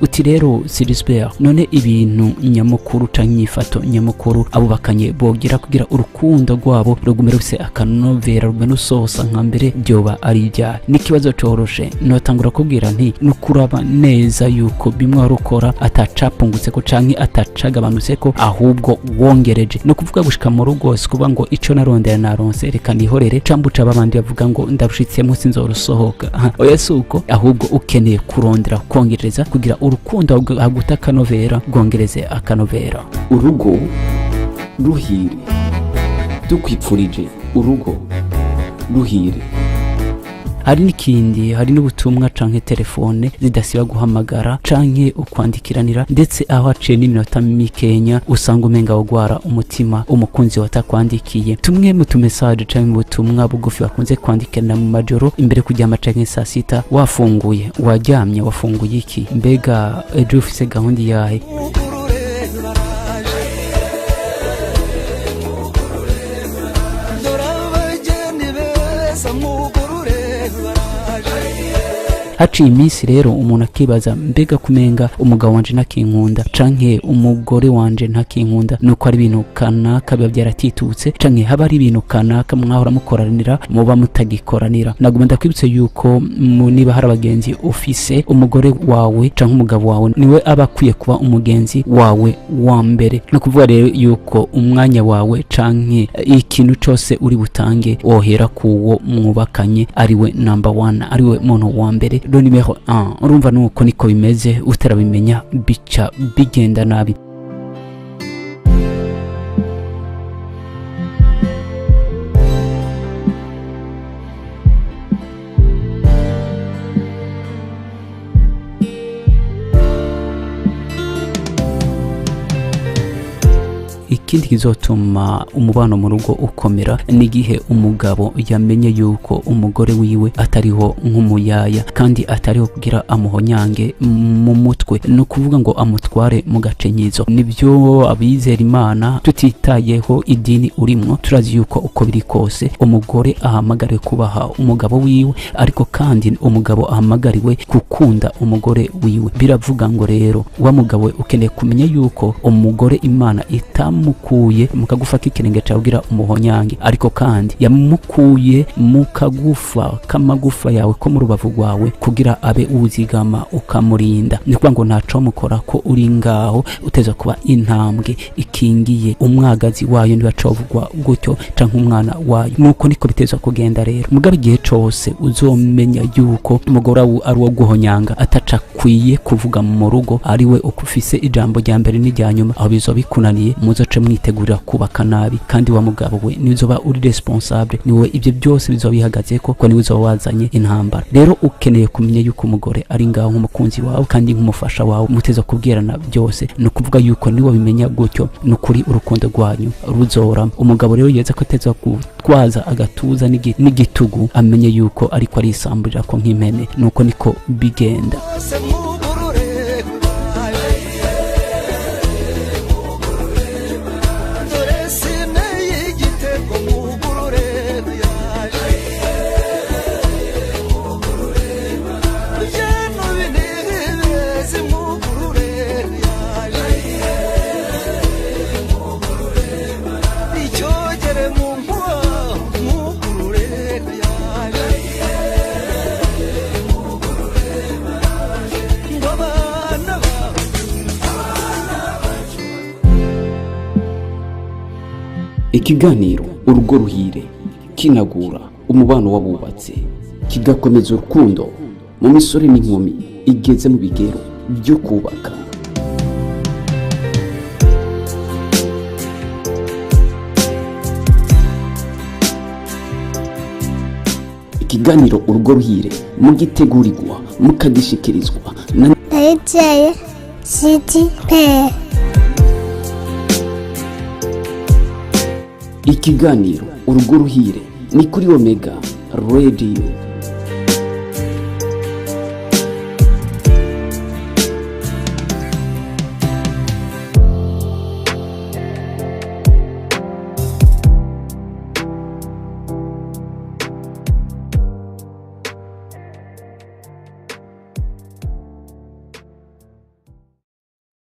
uti rero Sygisbert, none ibintu nyamukuru canke inyifato nyamukuru abubakanye bogira kugira urukundo rwabo rugume rufise akanovera rugume rusohosa nka mbere byoba ari ryari? N'ikibazo coroshe notangura kubwira nti nukuraba neza yuko bimwe warukora atacapungutse ko canke atacagabanutse ko ahubwo wongereje, no kuvuga gushika mu rugo sikuba ngo ico narondera naronse reka nihorere cambuca abandi bavuga ngo ndarushitsemo sinzorusohoka. Oya suko, ahubwo ukeneye kurondera kongereza kugira urukundo aguta akanovera rwongereze akanovera. Urugo ruhire, dukwipfurije urugo ruhire. Hari n'ikindi, hari n'ubutumwa canke telefone zidasiba guhamagara canke ukwandikiranira, ndetse aho haciye n'iminota mikenya usanga umenga wagwara umutima umukunzi watakwandikiye. Tumwe mu tumessage canke mu butumwa bugufi bakunze kwandikana mu majoro imbere kuryama canke saa sita, wafunguye, waryamye, wafunguye iki? Mbega ejo ufise gahunda yahe? Haciye iminsi rero umuntu akibaza, mbega kumenga umugabo wanje ntakinkunda canke umugore wanje ntakinkunda, nuko ari ibintu kanaka biba byaratitutse canke haba ari ibintu kanaka mwahora mukoranira muba mutagikoranira. Naguma ndakwibutse yuko niba hari abagenzi ufise, umugore wawe canke umugabo wawe niwe aba akwiye kuba umugenzi wawe wa mbere. No kuvuga rero yuko umwanya wawe canke ikintu cose uri butange wohera kuwo mwubakanye ariwe number 1, ariwe muntu wa mbere. Le numéro 1, urumva nuko niko bimeze, utarabimenya bica bigenda nabi. Ikindi kizotuma umubano mu rugo ukomera n'igihe umugabo yamenye yuko umugore wiwe atariho nk'umuyaya kandi atariho kugira amuhonyange mu mutwe, no kuvuga ngo amutware mu gacenyizo. Nibyo abizera Imana tutitayeho idini urimwo turazi yuko uko biri kose umugore ahamagariwe kubaha umugabo wiwe, ariko kandi umugabo ahamagariwe gukunda umugore wiwe. Biravuga ngo rero wa mugabo ukeneye kumenya yuko umugore Imana itamukuye mukagufa k'ikirenge cyawe ugira umuhonyange, ariko kandi yamukuye mukagufa k'amagufa yawe ko mu rubavu rwawe kugira abe uzigama ukamurinda. Ni kuvuga ngo ntaco mukora ko uri ngaho uteza kuba intambwe ikingiye umwagazi wayo ntibacovugwa gutyo canke umwana wayo. Nuko niko biteza kugenda rero. Mugabe igihe cose uzomenya yuko umugore ari wo guhonyanga ataca kwiye kuvuga mu rugo, ariwe ukufise ijambo rya mbere n'irya nyuma, aho bizo bikunaniye muzoce mwitegurira kubaka nabi, kandi wa mugabo we nizoba uri responsable, niwe ibyo byose bizobihagaze ko niwe uzoba wazanye intambara. Rero ukeneye kumenya yuko umugore ari ngaho nk'umukunzi wawe kandi nk'umufasha wawe, muteza kubwirana byose. No kuvuga yuko niwe bimenya gutyo nukuri urukundo rwanyu ruzora. Umugabo rero yeza ko ateza gutwaza agatuza n'igitugu, amenye yuko ariko arisamburira ko nk'impene. Nuko niko bigenda. Ikiganiro Urugo Ruhire kinagura umubano w'abubatse, kigakomeza urukundo mu misore n'inkumi igeze mu bigero byo kubaka. Ikiganiro Urugo Ruhire mugitegurirwa mukagishikirizwa na Ndayizeye Sygisbert. Ikiganiro Urugo Ruhire ni kuri Omega Radio.